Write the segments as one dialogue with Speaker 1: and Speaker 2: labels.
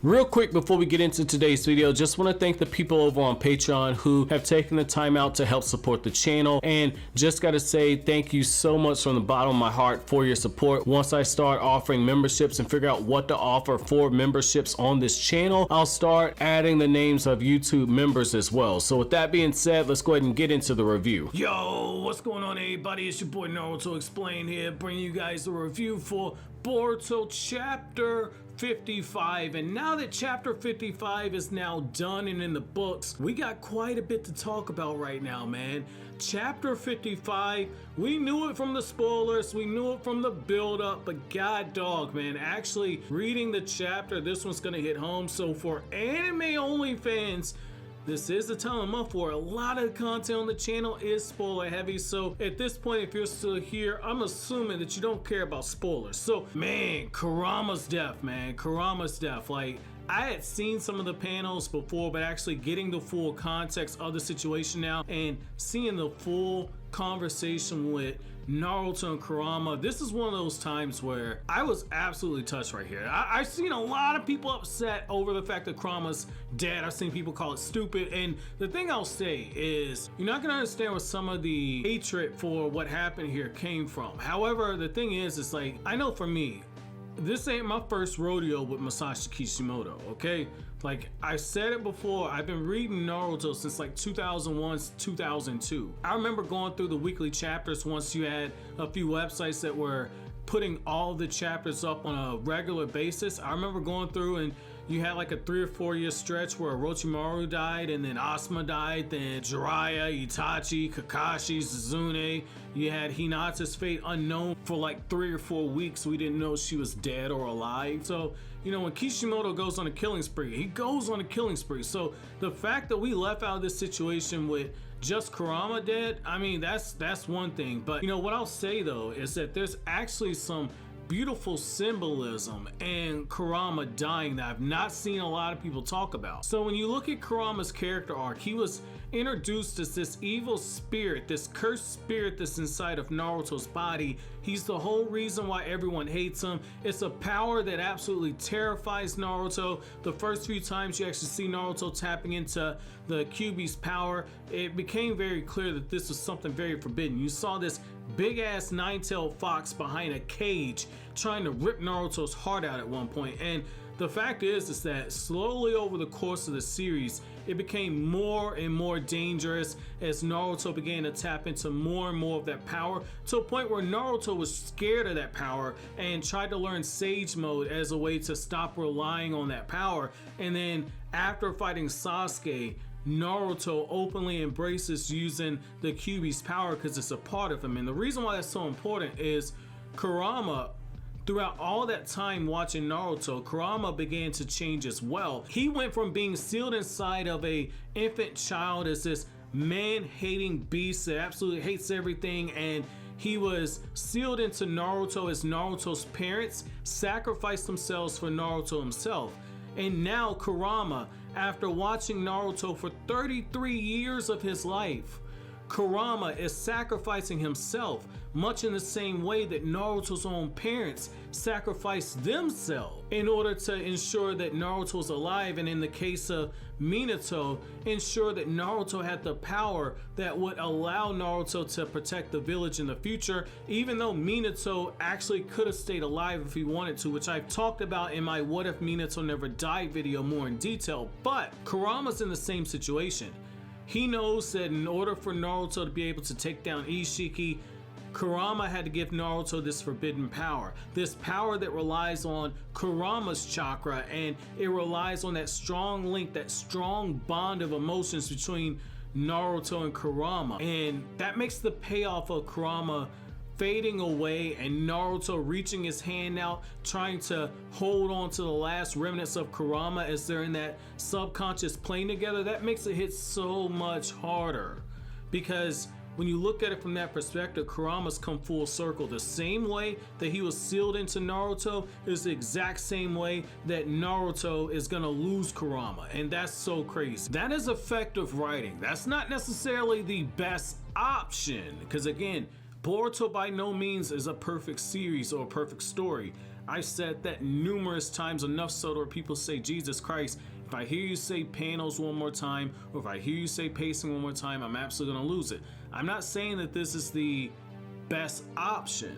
Speaker 1: Real quick before we get into today's video, just want to thank the people over on Patreon who have taken the time out to help support the channel, and just got to say thank you so much from the bottom of my heart for your support. Once I start offering memberships and figure out what to offer for memberships on this channel, I'll start adding the names of YouTube members as well. So with that being said, let's go ahead and get into the review. Yo, what's going on everybody? It's your boy Naruto Explained here, bringing you guys a review for Boruto Chapter 55. And now that chapter 55 is now done and in the books, we got quite a bit to talk about right now, man. Chapter 55, we knew it from the spoilers, we knew it from the build up, but god dog, man, actually reading the chapter, this one's gonna hit home. So for anime only fans, this is the time of month where a lot of the content on the channel is spoiler heavy. So at this point, if you're still here, I'm assuming that you don't care about spoilers. So man, Kurama's death, man, Kurama's death. Like, I had seen some of the panels before, but actually getting the full context of the situation now and seeing the full conversation with Naruto and Kurama, this is one of those times where I was absolutely touched right here. I've seen a lot of people upset over the fact that Kurama's dead. I've seen people call it stupid, and the thing I'll say is you're not gonna understand where some of the hatred for what happened here came from. However, the thing is, it's like, I know for me, this ain't my first rodeo with Masashi Kishimoto, okay? Like, I said it before, I've been reading Naruto since like 2001, 2002. I remember going through the weekly chapters once you had a few websites that were putting all the chapters up on a regular basis. I remember going through and you had like a 3 or 4 year stretch where Orochimaru died, and then Asuma died, then Jiraiya, Itachi, Kakashi, Suzune. You had Hinata's fate unknown for like 3 or 4 weeks. We didn't know she was dead or alive. So, you know, when Kishimoto goes on a killing spree, he goes on a killing spree. So the fact that we left out of this situation with just Kurama dead, I mean, that's one thing. But you know what I'll say though is that there's actually some beautiful symbolism and Kurama dying that I've not seen a lot of people talk about. So when you look at Kurama's character arc, he was introduced as this evil spirit, this cursed spirit that's inside of Naruto's body. He's the whole reason why everyone hates him. It's a power that absolutely terrifies Naruto. The first few times you actually see Naruto tapping into the Kyuubi's power, it became very clear that this was something very forbidden. You saw this big ass nine-tailed fox behind a cage trying to rip Naruto's heart out at one point. And the fact is that slowly over the course of the series, it became more and more dangerous as Naruto began to tap into more and more of that power, to a point where Naruto was scared of that power and tried to learn Sage Mode as a way to stop relying on that power. And then after fighting Sasuke, Naruto openly embraces using the Kyuubi's power because it's a part of him. And the reason why that's so important is Kurama, throughout all that time watching Naruto, Kurama began to change as well. He went from being sealed inside of a infant child as this man-hating beast that absolutely hates everything, and he was sealed into Naruto as Naruto's parents sacrificed themselves for Naruto himself. And now Kurama, after watching Naruto for 33 years of his life, Kurama is sacrificing himself much in the same way that Naruto's own parents sacrificed themselves in order to ensure that Naruto's alive, and in the case of Minato, ensure that Naruto had the power that would allow Naruto to protect the village in the future, even though Minato actually could have stayed alive if he wanted to, which I've talked about in my What If Minato Never Died video more in detail. But Kurama's in the same situation. He knows that in order for Naruto to be able to take down Isshiki, Kurama had to give Naruto this forbidden power. This power that relies on Kurama's chakra, and it relies on that strong link, that strong bond of emotions between Naruto and Kurama. And that makes the payoff of Kurama fading away and Naruto reaching his hand out, trying to hold on to the last remnants of Kurama as they're in that subconscious plane together. That makes it hit so much harder, because when you look at it from that perspective, Kurama's come full circle. The same way that he was sealed into Naruto is the exact same way that Naruto is gonna lose Kurama, and that's so crazy. That is effective writing. That's not necessarily the best option, because again, Boruto by no means is a perfect series or a perfect story. I've said that numerous times, enough so where people say, Jesus Christ, if I hear you say panels one more time, or if I hear you say pacing one more time, I'm absolutely gonna lose it. I'm not saying that this is the best option,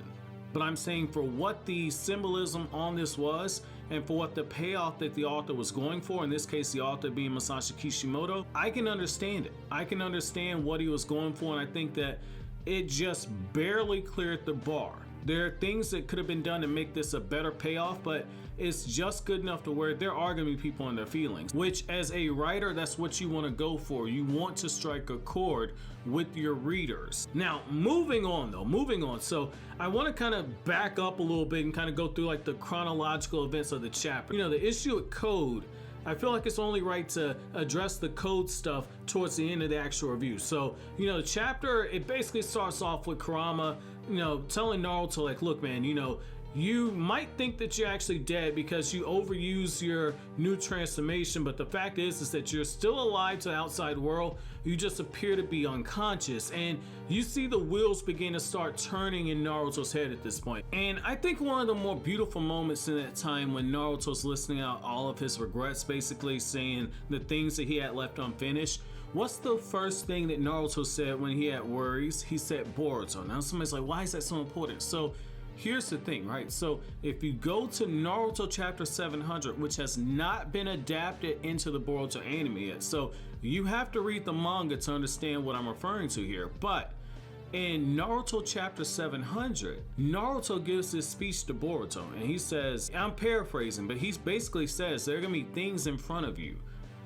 Speaker 1: but I'm saying for what the symbolism on this was, and for what the payoff that the author was going for, in this case the author being Masashi Kishimoto, I can understand it. I can understand what he was going for, and I think that it just barely cleared the bar. There are things that could have been done to make this a better payoff, but it's just good enough to where there are gonna be people in their feelings, which as a writer, that's what you wanna go for. You want to strike a chord with your readers. Now, moving on. So I wanna kind of back up a little bit and kind of go through like the chronological events of the chapter. You know, the issue with Code, I feel like it's only right to address the Code stuff towards the end of the actual review. So, you know, the chapter, it basically starts off with Kurama, you know, telling Naruto like, look man, you know, you might think that you're actually dead because you overuse your new transformation, but the fact is that you're still alive to the outside world. You just appear to be unconscious, and you see the wheels begin to start turning in Naruto's head at this point. And I think one of the more beautiful moments in that time when Naruto's listing out all of his regrets, basically saying the things that he had left unfinished. What's the first thing that Naruto said when he had worries? He said Boruto. Now somebody's like, why is that so important? So here's the thing, right? So if you go to Naruto Chapter 700, which has not been adapted into the Boruto anime yet, so you have to read the manga to understand what I'm referring to here. But in Naruto Chapter 700, Naruto gives this speech to Boruto, and he says, I'm paraphrasing, but he basically says there are gonna be things in front of you.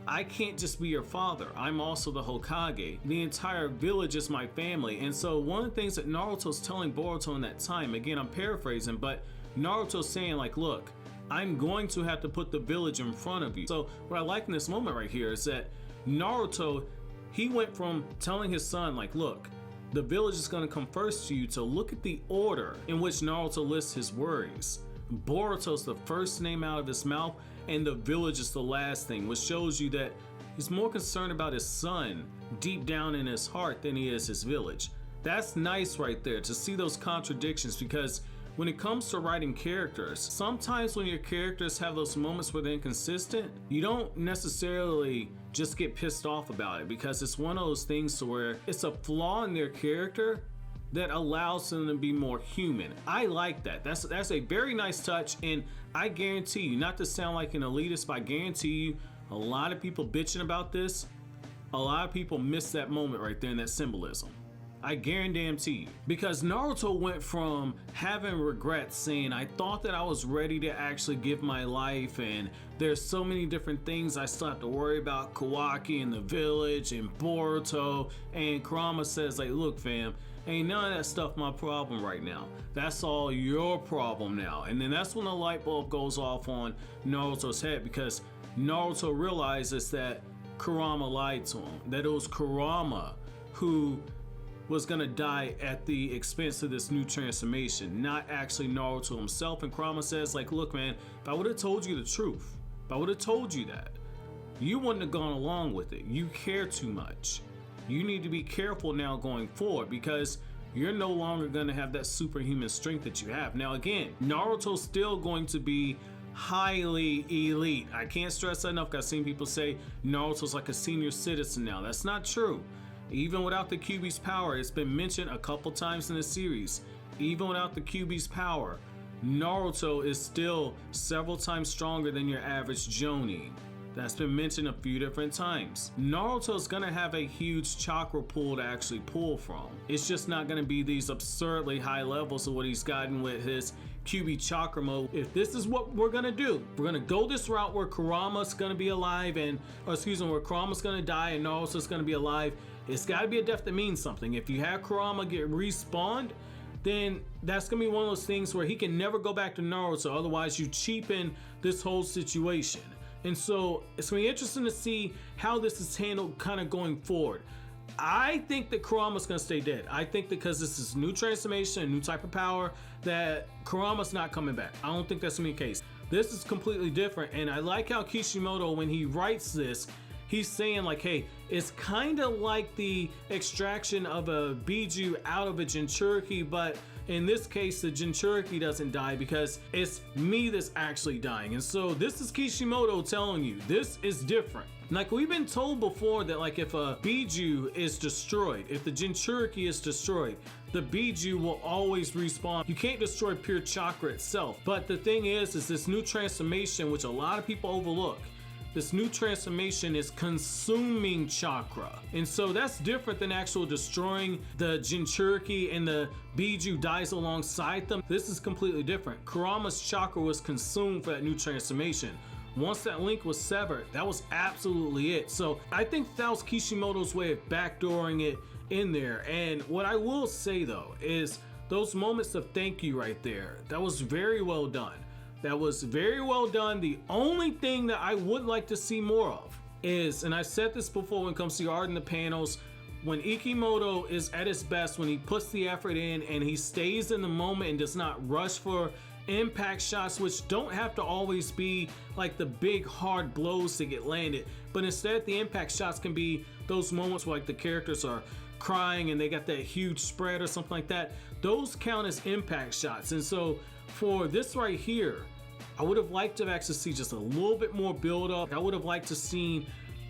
Speaker 1: I can't just be your father. I'm also the Hokage. The entire village is my family. And so one of the things that Naruto's telling Boruto in that time, again, I'm paraphrasing, but Naruto's saying like, look, I'm going to have to put the village in front of you. So what I like in this moment right here is that Naruto, he went from telling his son like, look, the village is going to come first to you, to look at the order in which Naruto lists his worries. Boruto's the first name out of his mouth, and the village is the last thing, which shows you that he's more concerned about his son deep down in his heart than he is his village. That's nice right there to see those contradictions, because when it comes to writing characters, sometimes when your characters have those moments where they're inconsistent, you don't necessarily just get pissed off about it, because it's one of those things to where it's a flaw in their character that allows them to be more human. I like that. That's a very nice touch, and I guarantee you, not to sound like an elitist, but I guarantee you, a lot of people bitching about this, a lot of people miss that moment right there in that symbolism. I guarantee you. Because Naruto went from having regrets, saying, I thought that I was ready to actually give my life, and there's so many different things I still have to worry about, Kawaki and the village and Boruto, and Kurama says like, look fam, ain't none of that stuff my problem right now. That's all your problem now. And then that's when the light bulb goes off on Naruto's head, because Naruto realizes that Kurama lied to him, that it was Kurama who was gonna die at the expense of this new transformation, not actually Naruto himself. And Kurama says like, look man, if I would have told you the truth, if I would have told you that, you wouldn't have gone along with it. You care too much. You need to be careful now going forward, because you're no longer gonna have that superhuman strength that you have. Now again, Naruto's still going to be highly elite. I can't stress that enough, because I've seen people say Naruto's like a senior citizen now. That's not true. Even without the Kyuubi's power, it's been mentioned a couple times in the series, even without the Kyuubi's power, Naruto is still several times stronger than your average Jonin. That's been mentioned a few different times. Naruto's gonna have a huge chakra pool to actually pull from. It's just not gonna be these absurdly high levels of what he's gotten with his Kyuubi chakra mode. If this is what we're gonna do, we're gonna go this route where Kurama's gonna be alive where Kurama's gonna die and Naruto's gonna be alive. It's gotta be a death that means something. If you have Kurama get respawned, then that's gonna be one of those things where he can never go back to Naruto, otherwise you cheapen this whole situation. And so it's gonna be interesting to see how this is handled kind of going forward. I think that Kurama's gonna stay dead. I think because this is new transformation, a new type of power, that Kurama's not coming back. I don't think that's gonna be the case. This is completely different, and I like how Kishimoto, when he writes this, he's saying like, hey, it's kind of like the extraction of a Biju out of a jinchuuriki, but in this case, the jinchuuriki doesn't die because it's me that's actually dying. And so this is Kishimoto telling you, this is different. Like we've been told before that like if a Biju is destroyed, if the jinchuuriki is destroyed, the Biju will always respawn. You can't destroy pure chakra itself. But the thing is this new transformation, which a lot of people overlook, this new transformation is consuming chakra. And so that's different than actual destroying the jinchuuriki and the Biju dies alongside them. This is completely different. Kurama's chakra was consumed for that new transformation. Once that link was severed, that was absolutely it. So I think that was Kishimoto's way of backdooring it in there. And what I will say though is those moments of thank you right there, that was very well done. That was very well done. The only thing that I would like to see more of is, and I said this before when it comes to the art in the panels, when Ikimoto is at his best, when he puts the effort in and he stays in the moment and does not rush for impact shots, which don't have to always be like the big hard blows to get landed, but instead the impact shots can be those moments where like the characters are crying and they got that huge spread or something like that. Those count as impact shots. And so for this right here, I would have liked to actually see just a little bit more build up. I would have liked to see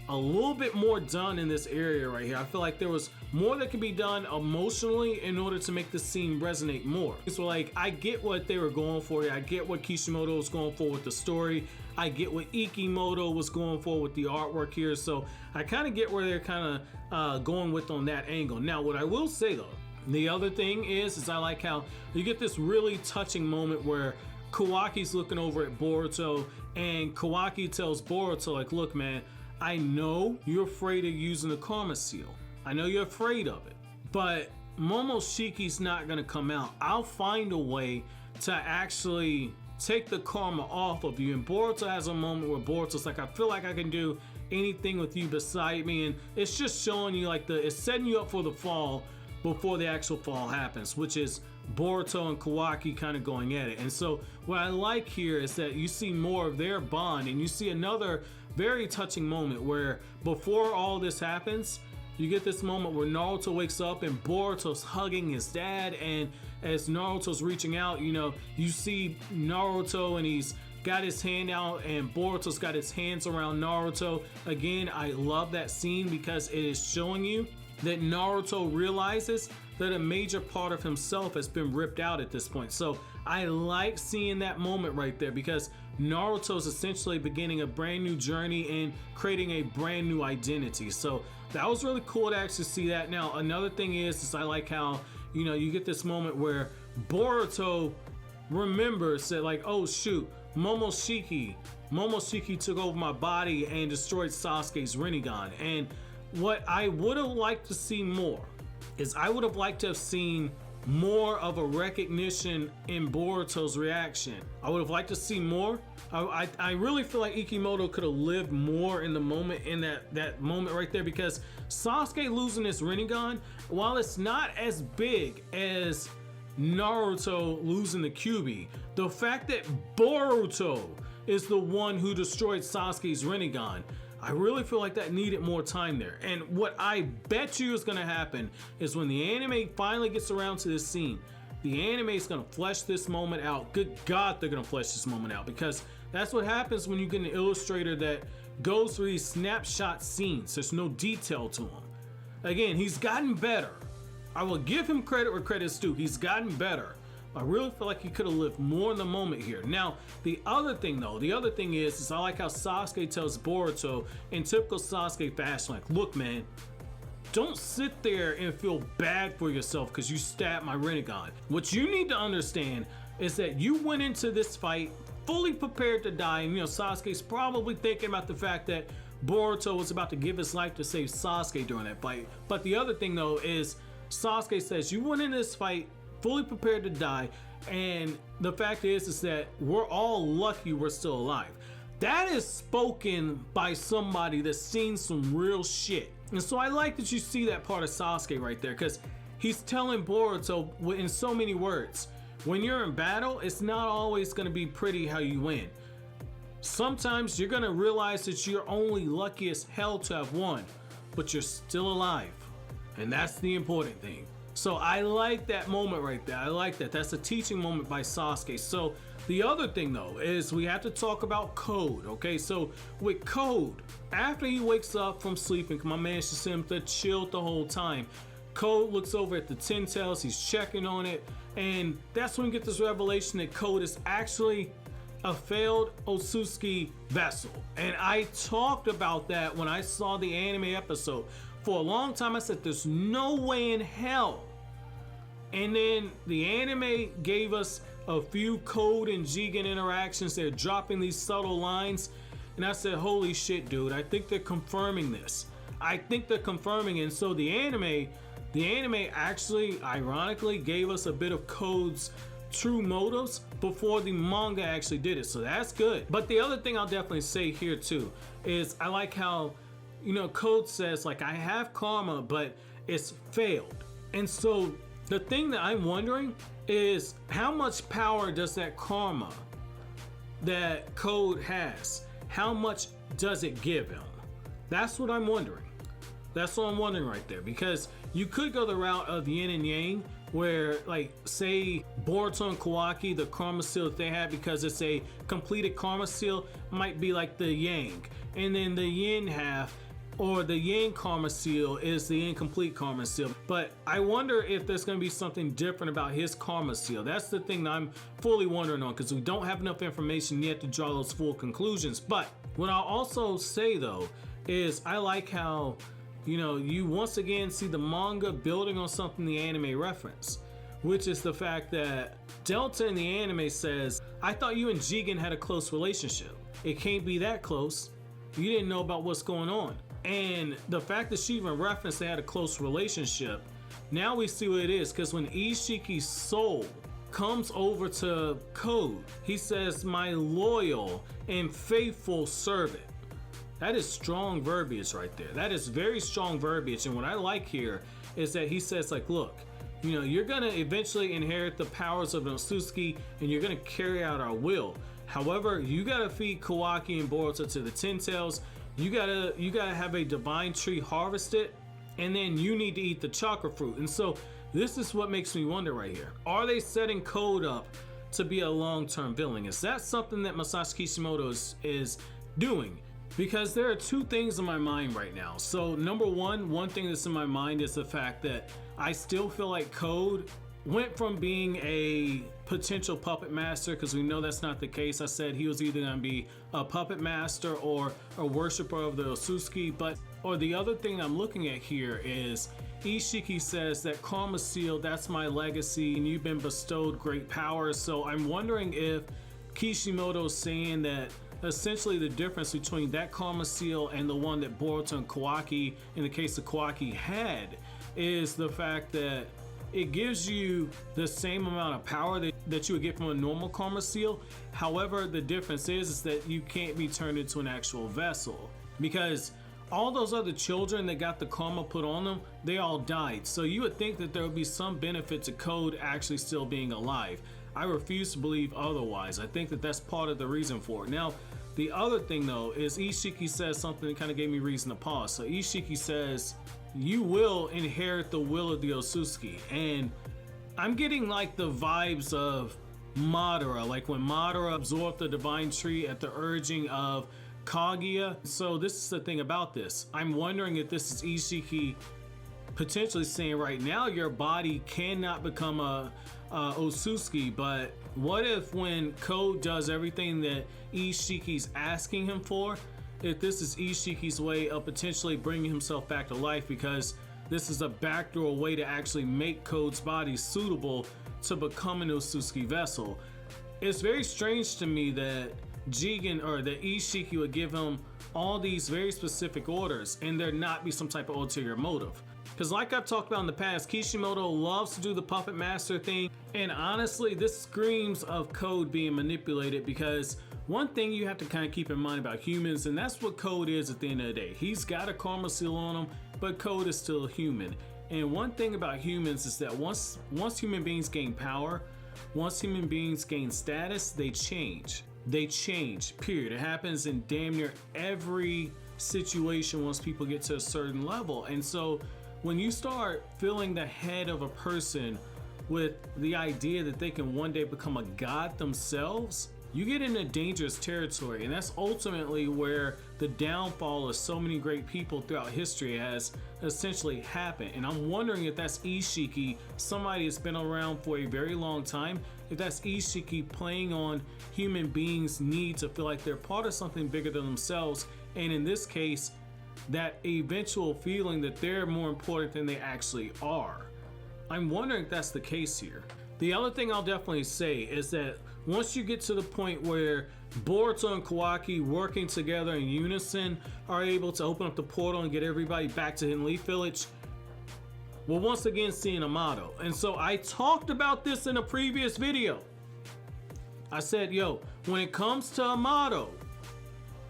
Speaker 1: a little bit more done in this area right here. I feel like there was more that could be done emotionally in order to make the scene resonate more. So like, I get what they were going for here. I get what Kishimoto was going for with the story. I get what Ikimoto was going for with the artwork here. So I kind of get where they're kind of going with on that angle. Now, what I will say though, the other thing is I like how you get this really touching moment where Kawaki's looking over at Boruto and Kawaki tells Boruto like, look man, I know you're afraid of using the karma seal. I know you're afraid of it, but Momoshiki's not gonna come out. I'll find a way to actually take the karma off of you. And Boruto has a moment where Boruto's like, I feel like I can do anything with you beside me. And it's just showing you like it's setting you up for the fall before the actual fall happens, which is Boruto and Kawaki kind of going at it. And so what I like here is that you see more of their bond, and you see another very touching moment where before all this happens, you get this moment where Naruto wakes up and Boruto's hugging his dad, and as Naruto's reaching out, you know, you see Naruto and he's got his hand out and Boruto's got his hands around Naruto. Again, I love that scene because it is showing you that Naruto realizes that a major part of himself has been ripped out at this point. So I like seeing that moment right there because Naruto's essentially beginning a brand new journey and creating a brand new identity. So that was really cool to actually see that. Now, another thing is I like how, you know, you get this moment where Boruto remembers that like, oh shoot, Momoshiki took over my body and destroyed Sasuke's rinnegan. And what I would have liked to see more is I would have liked to have seen more of a recognition in Boruto's reaction. I would have liked to see more. I really feel like Ikimoto could have lived more in the moment, in that moment right there, because Sasuke losing his rinnegan, while it's not as big as Naruto losing the Kyuubi, the fact that Boruto is the one who destroyed Sasuke's rinnegan, I really feel like that needed more time there. And what I bet you is gonna happen is when the anime finally gets around to this scene, the anime is gonna flesh this moment out. Good God, they're gonna flesh this moment out, because that's what happens when you get an illustrator that goes through these snapshot scenes. There's no detail to him. Again, he's gotten better. I will give him credit where credit's due. He's gotten better. I really feel like he could have lived more in the moment here. Now, the other thing though, is I like how Sasuke tells Boruto in typical Sasuke fashion, like, look man, don't sit there and feel bad for yourself because you stabbed my rinnegan. What you need to understand is that you went into this fight fully prepared to die, and you know, Sasuke's probably thinking about the fact that Boruto was about to give his life to save Sasuke during that fight. But the other thing though is Sasuke says you went into this fight fully prepared to die, and the fact is that we're all lucky we're still alive. That is spoken by somebody that's seen some real shit. And so I like that you see that part of Sasuke right there, because he's telling Boruto in so many words, when you're in battle, it's not always going to be pretty how you win. Sometimes you're going to realize that you're only lucky as hell to have won, but you're still alive. And that's the important thing. So I like that moment right there. I like that. That's a teaching moment by Sasuke. So the other thing though is we have to talk about Code. Okay, so with Code, after he wakes up from sleeping, my man should see him to chill the whole time. Code looks over at the Ten Tails, he's checking on it, and that's when we get this revelation that Code is actually a failed Otsutsuki vessel. And I talked about that when I saw the anime episode. For a long time I said there's no way in hell. And then the anime gave us a few Code and Jigen interactions. They're dropping these subtle lines. And I said, holy shit, dude, I think they're confirming this. I think they're confirming it. And so the anime actually, ironically, gave us a bit of Code's true motives before the manga actually did it. So that's good. But the other thing I'll definitely say here too is I like how, you know, Code says, like, I have karma, but it's failed. And so the thing that I'm wondering is how much power does that karma that Code has, how much does it give him? That's what I'm wondering. That's what I'm wondering right there, because you could go the route of yin and yang, where, like, say Boruto and Kawaki, the karma seal that they have, because it's a completed karma seal, might be like the yang, and then the yin half, or the yang karma seal, is the incomplete karma seal. But I wonder if there's going to be something different about his karma seal. That's the thing that I'm fully wondering on, because we don't have enough information yet to draw those full conclusions. But what I'll also say though is I like how, you know, you once again see the manga building on something the anime reference, which is the fact that Delta in the anime says, I thought you and Jigen had a close relationship. It can't be that close. You didn't know about what's going on. And the fact that she even referenced they had a close relationship, now we see what it is, because when Isshiki's soul comes over to Code, he says, my loyal and faithful servant. That is strong verbiage right there. That is very strong verbiage. And what I like here is that he says, like, look, you know, you're gonna eventually inherit the powers of an Otsutsuki and you're gonna carry out our will. However, you gotta feed Kawaki and Boruto to the Ten Tails. You gotta have a divine tree harvested, and then you need to eat the chakra fruit. And so this is what makes me wonder right here. Are they setting Code up to be a long-term villain? Is that something that Masashi Kishimoto is doing? Because there are two things in my mind right now. So number one thing that's in my mind is the fact that I still feel like Code went from being a potential puppet master, because we know that's not the case. I said he was either going to be a puppet master or a worshiper of the Otsutsuki. Or the other thing I'm looking at here is Isshiki says that karma seal, that's my legacy, and you've been bestowed great powers. So I'm wondering if Kishimoto's saying that essentially the difference between that karma seal and the one that Boruto and Kawaki, in the case of Kawaki, had, is the fact that it gives you the same amount of power that you would get from a normal karma seal. However, the difference is that you can't be turned into an actual vessel, because all those other children that got the karma put on them, they all died. So you would think that there would be some benefit to Code actually still being alive. I refuse to believe otherwise. I think that that's part of the reason for it. Now, the other thing though is Isshiki says something that kind of gave me reason to pause. So Isshiki says, you will inherit the will of the Otsutsuki. And I'm getting like the vibes of Madara, like when Madara absorbed the divine tree at the urging of Kaguya. So this is the thing about this. I'm wondering if this is Isshiki potentially saying right now your body cannot become a Otsutsuki, but what if when Code does everything that Isshiki's asking him for, if this is Isshiki's way of potentially bringing himself back to life, because this is a backdoor way to actually make Code's body suitable to become an Otsutsuki vessel. It's very strange to me that Jigen, or that Isshiki, would give him all these very specific orders and there not be some type of ulterior motive. Because like I've talked about in the past, Kishimoto loves to do the puppet master thing, and honestly this screams of Code being manipulated, because one thing you have to kind of keep in mind about humans, and that's what Code is at the end of the day. He's got a karma seal on him, but Code is still human. And one thing about humans is that once human beings gain power, once human beings gain status, they change. They change, period. It happens in damn near every situation once people get to a certain level. And so when you start filling the head of a person with the idea that they can one day become a god themselves, you get into dangerous territory. And that's ultimately where the downfall of so many great people throughout history has essentially happened. And I'm wondering if that's Isshiki, somebody that's been around for a very long time, if that's Isshiki playing on human beings' need to feel like they're part of something bigger than themselves. And in this case, that eventual feeling that they're more important than they actually are. I'm wondering if that's the case here. The other thing I'll definitely say is that once you get to the point where Boruto and Kawaki working together in unison are able to open up the portal and get everybody back to Hidden Leaf Village, we're once again seeing Amato. And so I talked about this in a previous video. I said, yo, when it comes to Amato,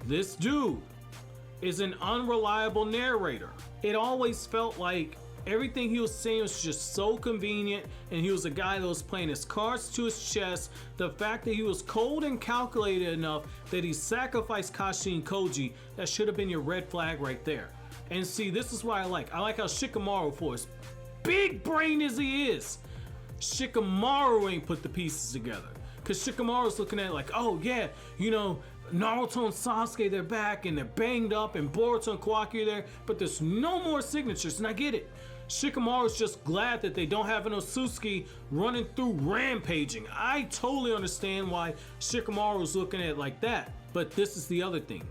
Speaker 1: this dude is an unreliable narrator. It always felt like everything he was saying was just so convenient, and he was a guy that was playing his cards to his chest. The fact that he was cold and calculated enough that he sacrificed Kashi and Koji, that should have been your red flag right there. And see, this is what I like how Shikamaru, for as big brain as he is, Shikamaru ain't put the pieces together. Because Shikamaru's looking at it like, oh yeah, you know, Naruto and Sasuke, they're back and they're banged up, and Boruto and Kawaki are there, but there's no more signatures, and I get it. Shikamaru's just glad that they don't have an Otsutsuki running through rampaging. I totally understand why Shikamaru's looking at it like that, but this is the other thing.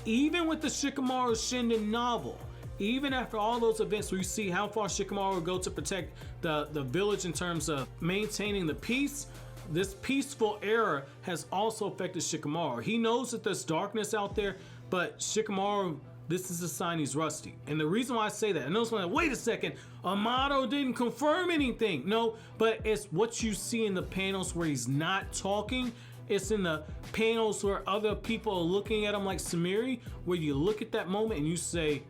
Speaker 1: Even with the Shikamaru Shinden novel, even after all those events where you see how far Shikamaru will go to protect the village in terms of maintaining the peace, this peaceful era has also affected Shikamaru. He knows that there's darkness out there, but Shikamaru, this is a sign he's rusty. And the reason why I say that, I know someone's like, wait a second, Amato didn't confirm anything. No, but it's what you see in the panels where he's not talking. It's in the panels where other people are looking at him like Sumire, where you look at that moment and you say,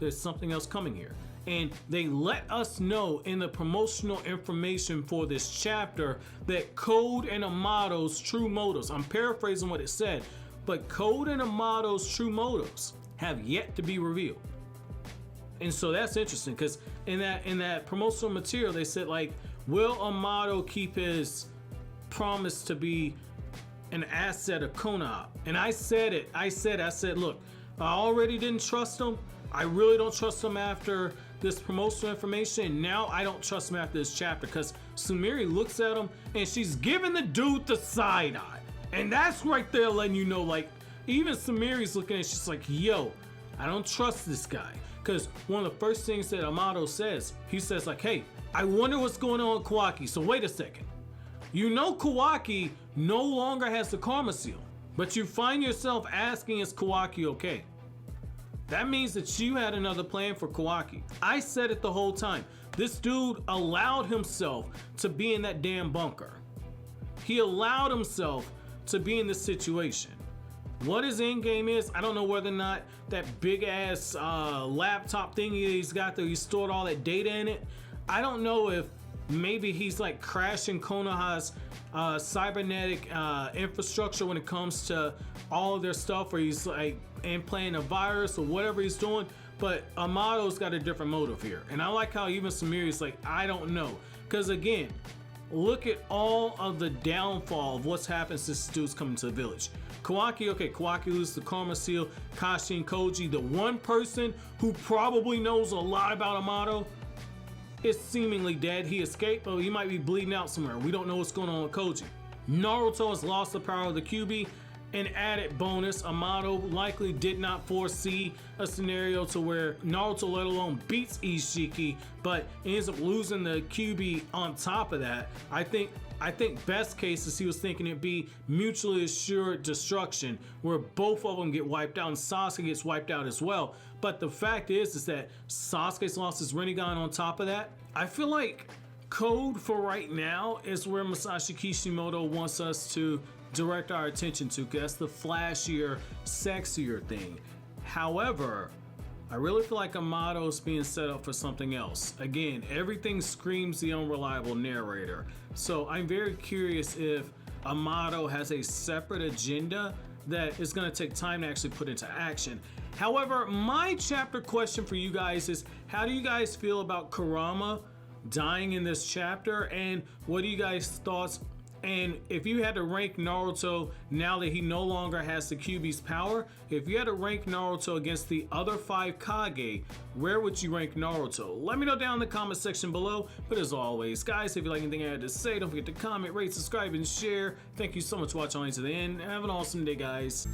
Speaker 1: there's something else coming here. And they let us know in the promotional information for this chapter that Code and Amato's true motives, I'm paraphrasing what it said, but Code and Amato's true motives have yet to be revealed. And so that's interesting, because in that promotional material they said, like, will Amato keep his promise to be an asset of Konoha? And I said it. I said, look, I already didn't trust him. I really don't trust him after this promotional information. Now I don't trust him after this chapter, because Sumire looks at him and she's giving the dude the side eye. And that's right there letting you know, like, even Sumire's looking at it, she's like, yo, I don't trust this guy. Because one of the first things that Amato says, he says like, hey, I wonder what's going on with Kawaki. So wait a second. You know Kawaki no longer has the karma seal, but you find yourself asking, is Kawaki okay? That means that you had another plan for Kawaki. I said it the whole time. This dude allowed himself to be in that damn bunker. He allowed himself to be in this situation. What his end game is, I don't know whether or not that big ass laptop thingy that he's got there, he stored all that data in it. I don't know if maybe he's like crashing Konoha's cybernetic infrastructure when it comes to all of their stuff, or he's like implanting a virus or whatever he's doing. But Amato's got a different motive here, and I like how even Sumire's like, I don't know, because again, look at all of the downfall of what's happened since this dude's coming to the village. Kawaki, okay, Kawaki loses the karma seal. Kashi and Koji, the one person who probably knows a lot about Amato, is seemingly dead. He escaped, but he might be bleeding out somewhere. We don't know what's going on with Koji. Naruto has lost the power of the QB. An added bonus, Amato likely did not foresee a scenario to where Naruto let alone beats Isshiki, but ends up losing the QB on top of that. I think best case is he was thinking it'd be mutually assured destruction, where both of them get wiped out and Sasuke gets wiped out as well. But the fact is that Sasuke's lost his rinnegan on top of that. I feel like Code for right now is where Masashi Kishimoto wants us to direct our attention to, because that's the flashier, sexier thing. However, I really feel like Amato's being set up for something else. Again, everything screams the unreliable narrator. So I'm very curious if Amato has a separate agenda that is going to take time to actually put into action. However, my chapter question for you guys is, how do you guys feel about Kurama dying in this chapter, and what are you guys' thoughts? And if you had to rank Naruto now that he no longer has the Kyuubi's power, if you had to rank Naruto against the other 5 Kage, where would you rank Naruto? Let me know down in the comment section below. But as always, guys, if you like anything I had to say, don't forget to comment, rate, subscribe, and share. Thank you so much for watching all the way to the end. Have an awesome day, guys.